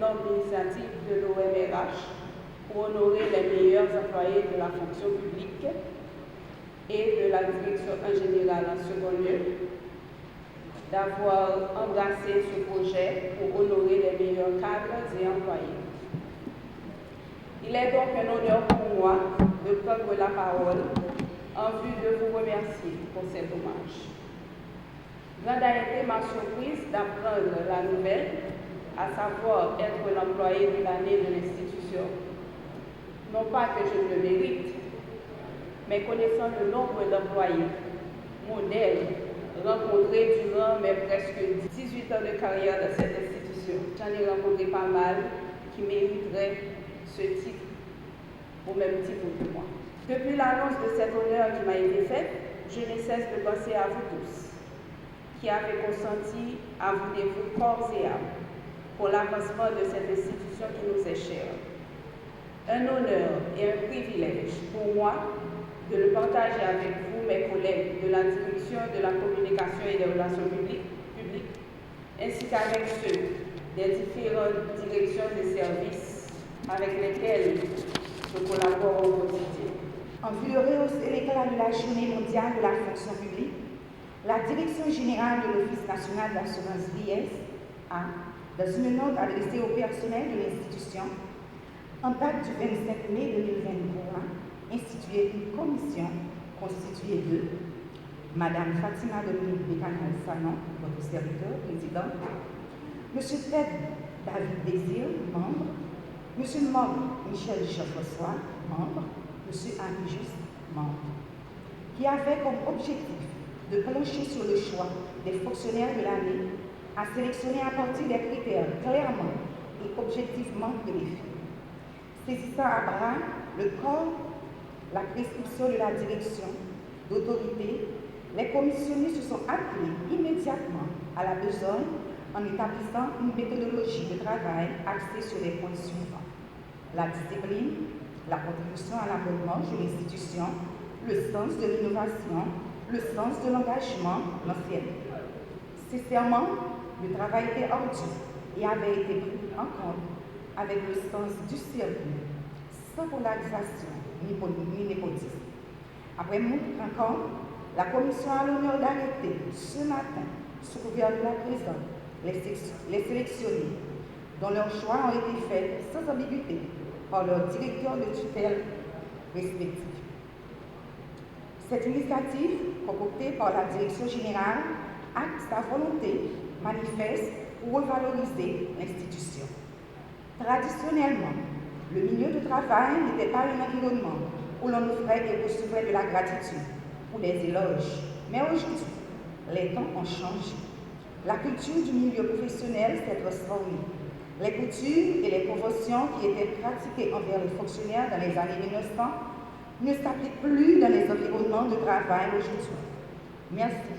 noble initiative de l'OMRH pour honorer les meilleurs employés de la fonction publique et de la direction en général en second lieu, d'avoir embrassé ce projet pour honorer les meilleurs cadres et employés. Il est donc un honneur pour moi de prendre la parole en vue de vous remercier pour cet hommage. Grande a été ma surprise d'apprendre la nouvelle, à savoir être l'employé de l'année de l'institution. Non pas que je le mérite, mais connaissant le nombre d'employés modèles rencontrés durant mes presque 18 ans de carrière dans cette institution, j'en ai rencontré pas mal qui mériteraient ce titre au même titre que moi. Depuis l'annonce de cet honneur qui m'a été faite, je n'ai cesse de penser à vous tous, qui avez consenti à vous dévouer corps et âme pour l'avancement de cette institution qui nous est chère. Un honneur et un privilège pour moi de le partager avec vous, mes collègues de la direction de la communication et des relations publiques, ainsi qu'avec ceux des différentes directions et services avec lesquels je collabore au quotidien. En vue de rehausser l'éclat de la Journée mondiale de la fonction publique, la Direction générale de l'Office national d'assurance vieillesse a, dans une note adressée au personnel de l'institution, en date du 27 mai 2023, institué une commission constituée de Madame Fatima Dominique Bécanel-Sanon, votre serviteur, président, M. Ted David Désir, membre, M. Maud Michel Jean-François, membre, M. Henri Juste, membre, qui avait comme objectif de plancher sur le choix des fonctionnaires de l'année à sélectionner à partir des critères clairement et objectivement définis. Saisissant à bras le corps, la prescription de la direction d'autorité, les commissionnés se sont attelés immédiatement à la besogne en établissant une méthodologie de travail axée sur les points suivants: la discipline, la contribution à la bonne marche de l'institution, le sens de l'innovation, le sens de l'engagement, l'ancienneté. Sincèrement, le travail était ardu et avait été pris en compte avec le sens du sérieux, sans polarisation ni népotisme. Après mon rencontre, la commission a l'honneur d'arrêter ce matin, sous couvert de la présence, les sélectionnés, dont leurs choix ont été faits sans ambiguïté par leurs directeurs de tutelle respectifs. Cette initiative, concoctée par la Direction générale, acte sa volonté manifeste pour revaloriser l'institution. Traditionnellement, le milieu de travail n'était pas un environnement où l'on offrait et recevait de la gratitude ou des éloges. Mais aujourd'hui, les temps ont changé. La culture du milieu professionnel s'est transformée. Les coutumes et les conventions qui étaient pratiquées envers les fonctionnaires dans les années 1900 ne s'appliquent plus dans les environnements de travail aujourd'hui. Merci,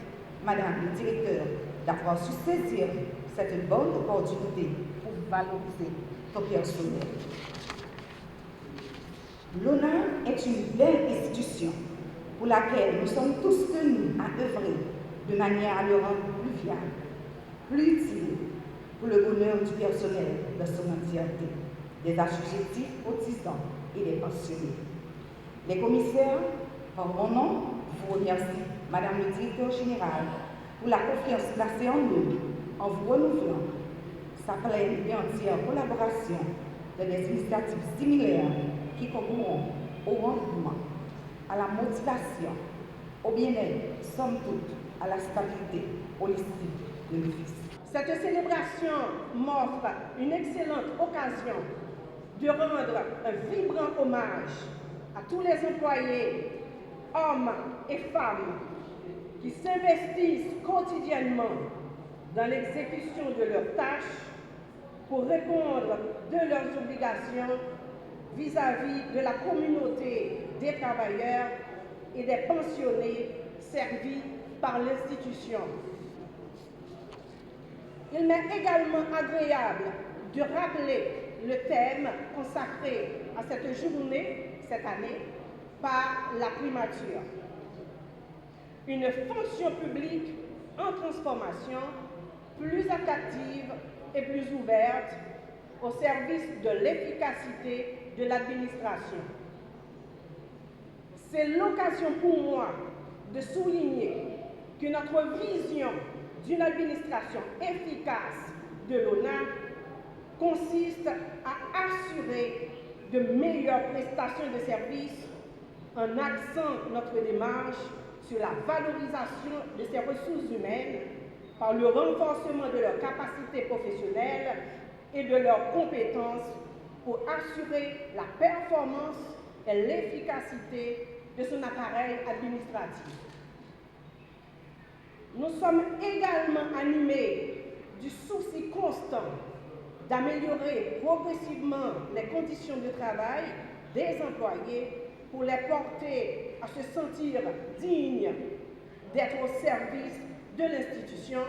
Madame le directeur, d'avoir su saisir cette bonne opportunité pour valoriser ton personnel. L'honneur est une belle institution pour laquelle nous sommes tous tenus à œuvrer de manière à le rendre plus viable, plus utile pour le bonheur du personnel dans son entièreté, des assujettis cotisants et des pensionnés. Les commissaires, en mon nom, vous remercient, Madame le directeur général, pour la confiance placée en nous, en vous renouvelant sa pleine et entière collaboration dans des initiatives similaires qui concourront au rendement, à la motivation, au bien-être, somme toute, à la stabilité holistique de l'office. Cette célébration m'offre une excellente occasion de rendre un vibrant hommage à tous les employés, hommes et femmes, qui s'investissent quotidiennement dans l'exécution de leurs tâches pour répondre de leurs obligations vis-à-vis de la communauté des travailleurs et des pensionnés servis par l'institution. Il m'est également agréable de rappeler le thème consacré à cette journée, cette année, par la primature. Une fonction publique en transformation, plus attractive et plus ouverte au service de l'efficacité de l'administration. C'est l'occasion pour moi de souligner que notre vision d'une administration efficace de l'ONA consiste à assurer de meilleures prestations de services en axant notre démarche sur la valorisation de ses ressources humaines par le renforcement de leurs capacités professionnelles et de leurs compétences pour assurer la performance et l'efficacité de son appareil administratif. Nous sommes également animés du souci constant d'améliorer progressivement les conditions de travail des employés pour les porter à se sentir dignes d'être au service de l'institution,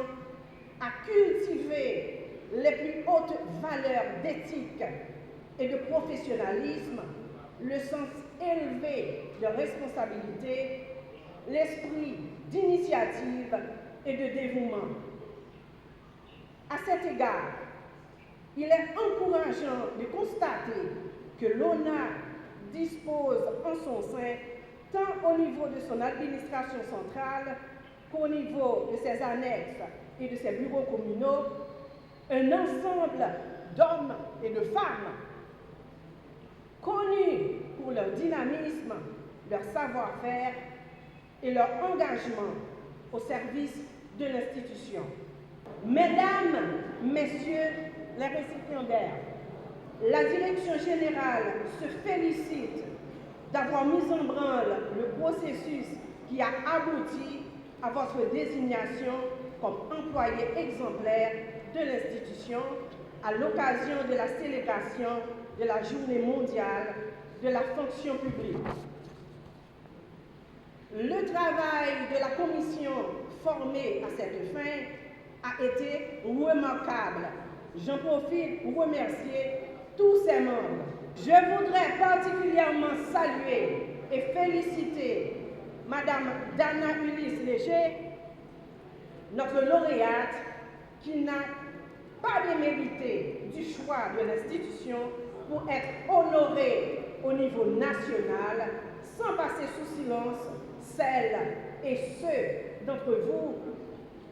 à cultiver les plus hautes valeurs d'éthique et de professionnalisme, le sens élevé de responsabilité, l'esprit d'initiative et de dévouement. À cet égard, il est encourageant de constater que l'ONA dispose en son sein, tant au niveau de son administration centrale qu'au niveau de ses annexes et de ses bureaux communaux, un ensemble d'hommes et de femmes connus pour leur dynamisme, leur savoir-faire et leur engagement au service de l'institution. Mesdames, Messieurs les récipiendaires, la Direction générale se félicite d'avoir mis en branle le processus qui a abouti à votre désignation comme employé exemplaire de l'institution à l'occasion de la célébration de la Journée mondiale de la fonction publique. Le travail de la commission formée à cette fin a été remarquable. J'en profite pour remercier tous ses membres. Je voudrais particulièrement saluer et féliciter Madame Dana Ulysse Léger, notre lauréate, qui n'a pas démérité du choix de l'institution pour être honorée au niveau national, sans passer sous silence celles et ceux d'entre vous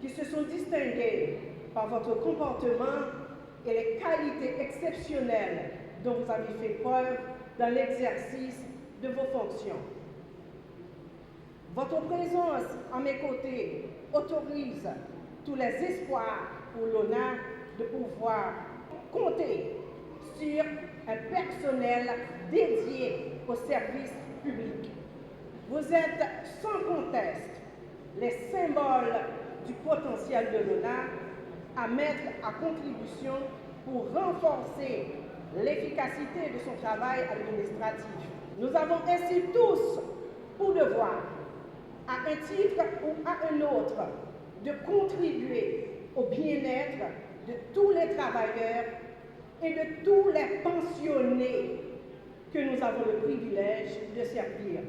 qui se sont distingués par votre comportement et les qualités exceptionnelles dont vous avez fait preuve dans l'exercice de vos fonctions. Votre présence à mes côtés autorise tous les espoirs pour l'ONA de pouvoir compter sur un personnel dédié au service public. Vous êtes sans conteste les symboles du potentiel de l'ONA à mettre à contribution pour renforcer l'efficacité de son travail administratif. Nous avons ainsi tous pour devoir, à un titre ou à un autre, de contribuer au bien-être de tous les travailleurs et de tous les pensionnés que nous avons le privilège de servir.